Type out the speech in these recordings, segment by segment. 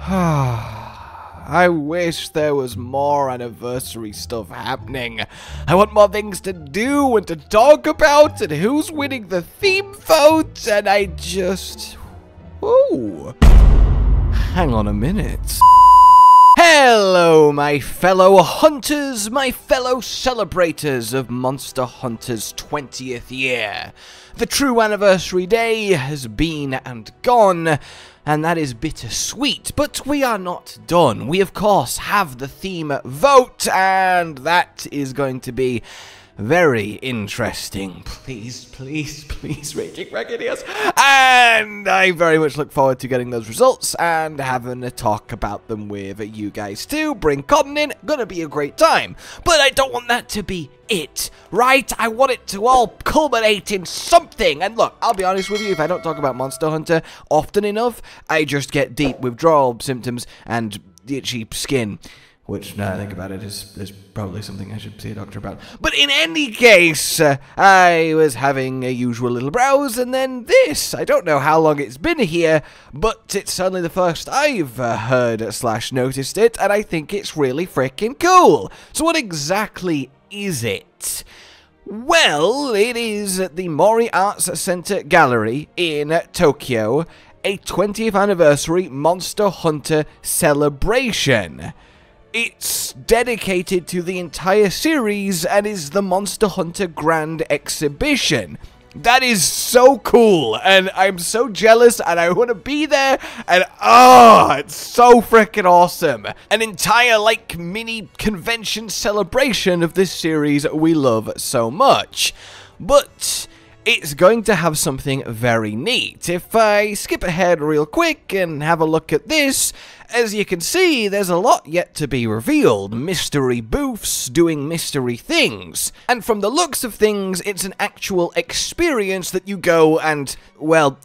I wish there was more anniversary stuff happening. I want more things to do and to talk about, and who's winning the theme vote, and I just... Ooh. Hang on a minute. Hello, my fellow hunters, my fellow celebrators of Monster Hunter's 20th year. The true anniversary day has been and gone, and that is bittersweet, but we are not done. We, of course, have the theme vote, and that is going to be very interesting. Please, please, please, Raging Brachydios. And I very much look forward to getting those results and having a talk about them with you guys too. Bring Cotton in, gonna be a great time. But I don't want that to be it, right? I want it to all culminate in something. And look, I'll be honest with you, if I don't talk about Monster Hunter often enough, I just get deep withdrawal symptoms and itchy skin. Which, now I think about it, is probably something I should see a doctor about. But in any case, I was having a usual little browse, and then this. I don't know how long it's been here, but it's certainly the first I've heard/noticed it, and I think it's really freaking cool. So what exactly is it? Well, it is at the Mori Arts Center Gallery in Tokyo, a 20th anniversary Monster Hunter celebration. It's dedicated to the entire series and is the Monster Hunter Grand Exhibition. That is so cool, and I'm so jealous, and I want to be there, and it's so freaking awesome. An entire, like, mini convention celebration of this series we love so much. But it's going to have something very neat. If I skip ahead real quick and have a look at this, as you can see, there's a lot yet to be revealed. Mystery booths doing mystery things. And from the looks of things, it's an actual experience that you go and, well,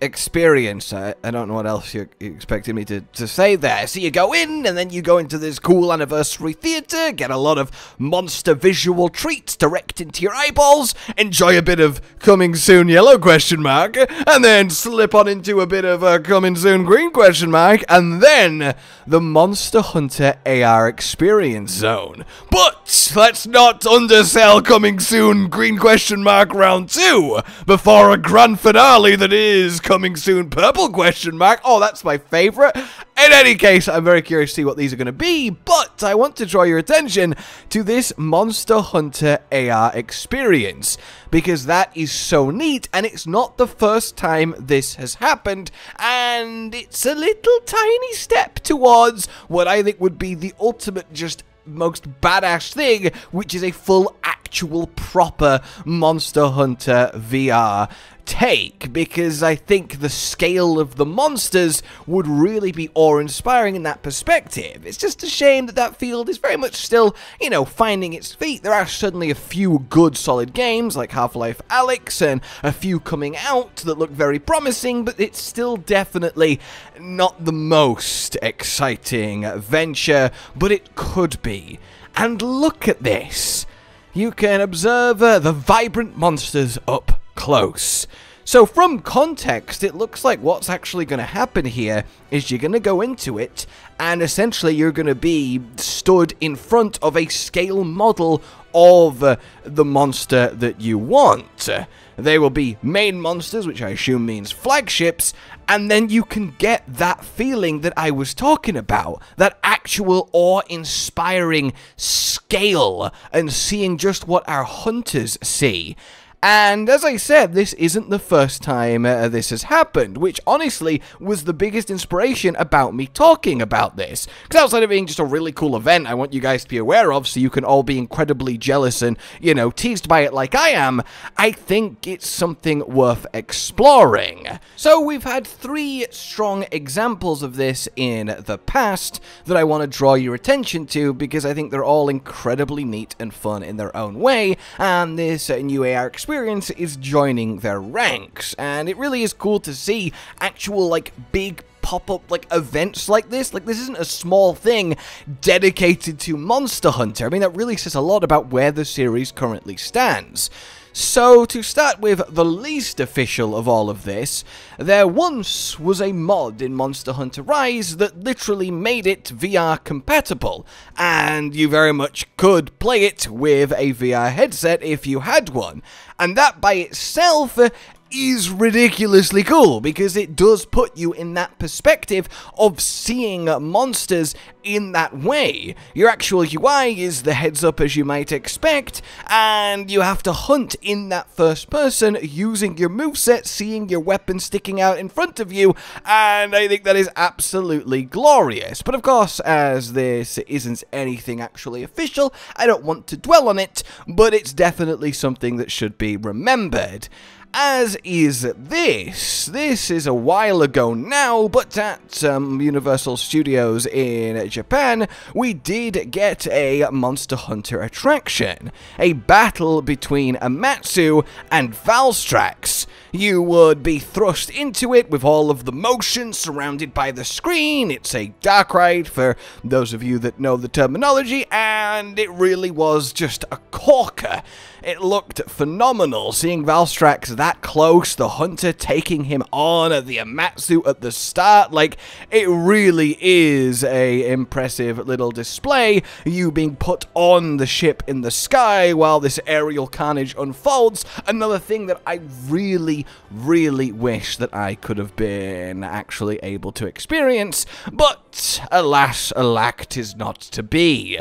experience. I don't know what else you're expecting me to say there. So you go in, and then you go into this cool anniversary theater, get a lot of monster visual treats direct into your eyeballs, enjoy a bit of coming soon yellow question mark, and then slip on into a bit of coming soon green question mark, and then the Monster Hunter AR experience zone. But let's not undersell coming soon green question mark round 2 before a grand finale that is coming soon purple question mark. Oh, that's my favorite. In any case, I'm very curious to see what these are going to be, but I want to draw your attention to this Monster Hunter AR experience, because that is so neat, and it's not the first time this has happened, and it's a little tiny step towards what I think would be the ultimate, just most badass thing, which is a full actual proper Monster Hunter VR take, because I think the scale of the monsters would really be awe-inspiring in that perspective. It's just a shame that that field is very much still, you know, finding its feet. There are certainly a few good solid games like Half-Life Alyx and a few coming out that look very promising, but it's still definitely not the most exciting venture, but it could be. And look at this. You can observe the vibrant monsters up close. So from context, it looks like what's actually going to happen here is you're going to go into it, and essentially you're going to be stood in front of a scale model of the monster that you want. They will be main monsters, which I assume means flagships, and then you can get that feeling that I was talking about, that actual awe-inspiring scale, and seeing just what our hunters see. And as I said, this isn't the first time this has happened, which honestly was the biggest inspiration about me talking about this. Because outside of being just a really cool event I want you guys to be aware of so you can all be incredibly jealous and, you know, teased by it like I am, I think it's something worth exploring. So we've had 3 strong examples of this in the past that I want to draw your attention to because I think they're all incredibly neat and fun in their own way, and this new AR experience is joining their ranks, and it really is cool to see actual, like, big pop-up, like, events like this. Like, this isn't a small thing dedicated to Monster Hunter. I mean, that really says a lot about where the series currently stands. So, to start with the least official of all of this, there once was a mod in Monster Hunter Rise that literally made it VR compatible, and you very much could play it with a VR headset if you had one, and that by itself is ridiculously cool, because it does put you in that perspective of seeing monsters in that way. Your actual UI is the heads up as you might expect, and you have to hunt in that first person using your moveset, seeing your weapon sticking out in front of you, and I think that is absolutely glorious. But of course, as this isn't anything actually official, I don't want to dwell on it, but it's definitely something that should be remembered. As is this. This is a while ago now, but at Universal Studios in Japan, we did get a Monster Hunter attraction. A battle between Amatsu and Valstrax. You would be thrust into it with all of the motion surrounded by the screen. It's a dark ride for those of you that know the terminology, and it really was just a corker. It looked phenomenal, seeing Valstrax that close, the hunter taking him on at the Amatsu at the start. Like, it really is a impressive little display, you being put on the ship in the sky while this aerial carnage unfolds. Another thing that I really wish that I could have been actually able to experience, but alas, alack, 'tis not to be.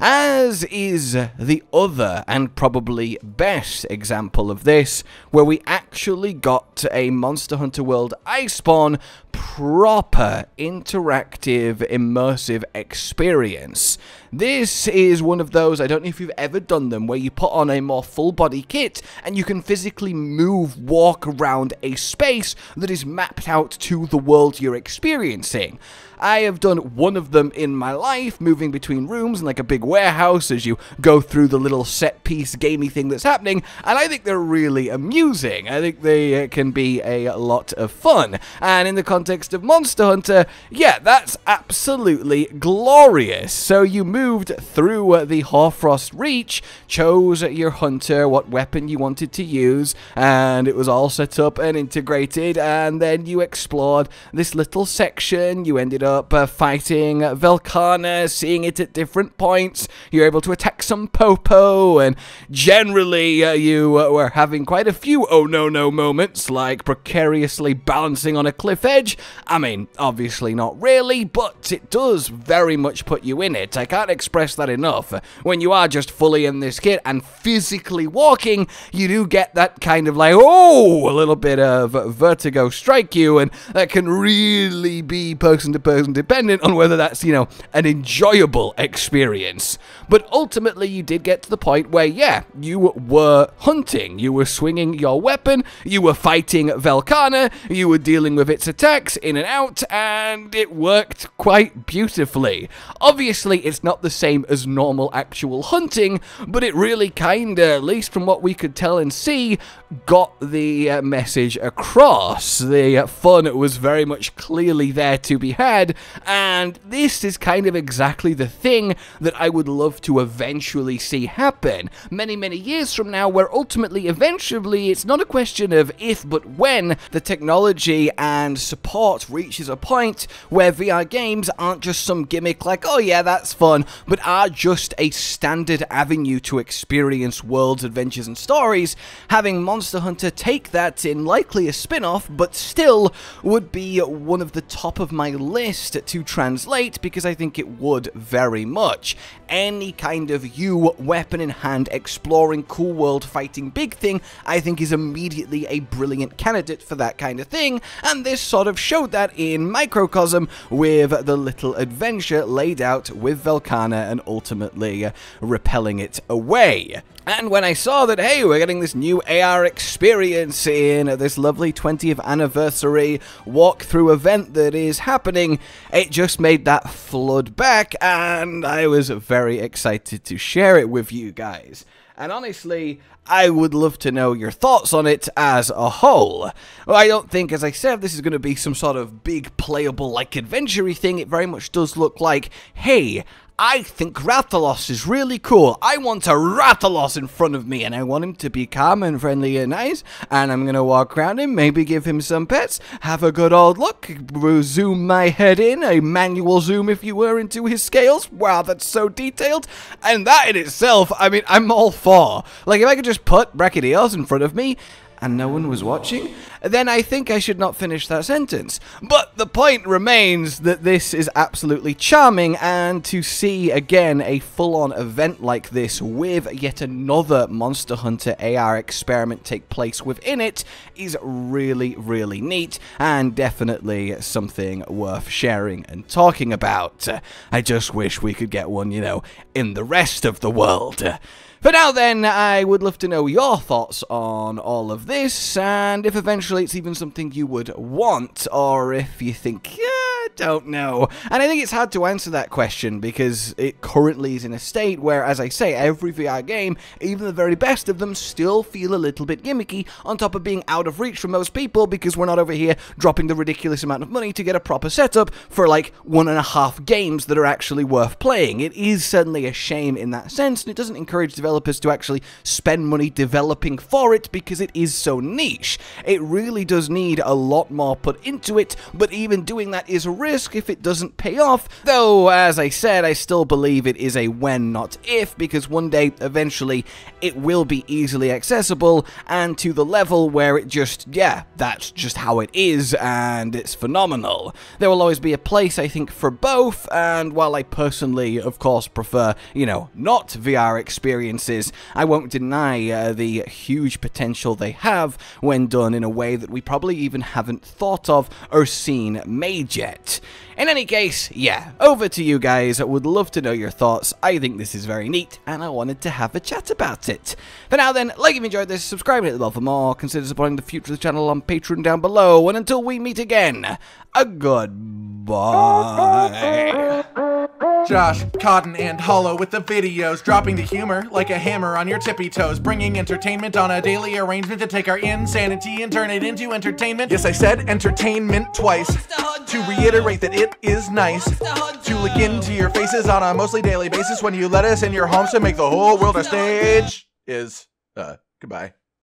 As is the other and probably best example of this, where we actually got a Monster Hunter World Iceborne proper interactive immersive experience. This is one of those, I don't know if you've ever done them, where you put on a more full body kit and you can physically walk around a space that is mapped out to the world you're experiencing. I have done one of them in my life, moving between rooms in like a big warehouse as you go through the little set piece gamey thing that's happening, and I think they're really amusing. I think they can be a lot of fun, and in the context of Monster Hunter, yeah, that's absolutely glorious. So you moved through the Hoarfrost Reach, chose your hunter, what weapon you wanted to use, and it was all set up and integrated, and then you explored this little section. You ended up fighting Velkhana, seeing it at different points. You're able to attack some Popo, and generally you were having quite a few oh no no moments, like precariously balancing on a cliff edge. I mean, obviously not really, but it does very much put you in it. I can't express that enough. When you are just fully in this kit and physically walking, you do get that kind of like, oh, a little bit of vertigo strike you, and that can really be person to person dependent on whether that's, you know, an enjoyable experience. But ultimately you did get to the point where, yeah, you were hunting, you were swinging your weapon, you were fighting Velkhana, you were dealing with its attacks in and out, and it worked quite beautifully. Obviously it's not the same as normal actual hunting, but it really kinda, at least from what we could tell and see, got the message across. The fun was very much clearly there to be had, and this is kind of exactly the thing that I would love to eventually see happen many years from now, where ultimately eventually it's not a question of if but when the technology and support reaches a point where VR games aren't just some gimmick like, oh yeah, that's fun, but are just a standard avenue to experience worlds, adventures and stories. Having Monster Hunter take that in likely a spin-off, but still would be one of the top of my list to translate, because I think it would very much. Any kind of weapon in hand, exploring cool world, fighting big thing, I think is immediately a brilliant candidate for that kind of thing, and this sort of showed that in microcosm with the little adventure laid out with Velkhana and ultimately repelling it away. And when I saw that, hey, we're getting this new AR experience in this lovely 20th anniversary walkthrough event that is happening, it just made that flood back, and I was very excited to share it with you guys. And honestly, I would love to know your thoughts on it as a whole. Well, I don't think, as I said, this is going to be some sort of big playable like adventure-y thing. It very much does look like, hey, I think Rathalos is really cool. I want a Rathalos in front of me, and I want him to be calm and friendly and nice, and I'm gonna walk around him, maybe give him some pets, have a good old look, zoom my head in, a manual zoom if you were, into his scales. Wow, that's so detailed. And that in itself, I mean, I'm all for. Like, if I could just put Brachydios in front of me, and no one was watching, then I think I should not finish that sentence. But the point remains that this is absolutely charming, and to see, again, a full-on event like this with yet another Monster Hunter AR experiment take place within it is really, really neat, and definitely something worth sharing and talking about. I just wish we could get one, you know, in the rest of the world. For now then, I would love to know your thoughts on all of this, and if eventually it's even something you would want, or if you think, yeah, I don't know. And I think it's hard to answer that question, because it currently is in a state where, as I say, every VR game, even the very best of them, still feel a little bit gimmicky, on top of being out of reach for most people, because we're not over here dropping the ridiculous amount of money to get a proper setup for like 1.5 games that are actually worth playing. It is certainly a shame in that sense, and it doesn't encourage developers to actually spend money developing for it, because it is so niche. It really does need a lot more put into it, but even doing that is a risk if it doesn't pay off, though, as I said, I still believe it is a when, not if, because one day, eventually, it will be easily accessible, and to the level where it just, yeah, that's just how it is, and it's phenomenal. There will always be a place, I think, for both, and while I personally, of course, prefer, you know, not VR experiences, I won't deny the huge potential they have when done in a way that we probably even haven't thought of or seen made yet. In any case, yeah, over to you guys. I would love to know your thoughts. I think this is very neat, and I wanted to have a chat about it. For now then, like if you enjoyed this, subscribe and hit the bell for more, consider supporting the future of the channel on Patreon down below, and until we meet again, a goodbye. Josh, Cotton, and Hollow with the videos, dropping the humor like a hammer on your tippy toes, bringing entertainment on a daily arrangement to take our insanity and turn it into entertainment. Yes, I said entertainment twice, to reiterate that it is nice to look into your faces on a mostly daily basis when you let us in your homes to make the whole world a stage. Goodbye.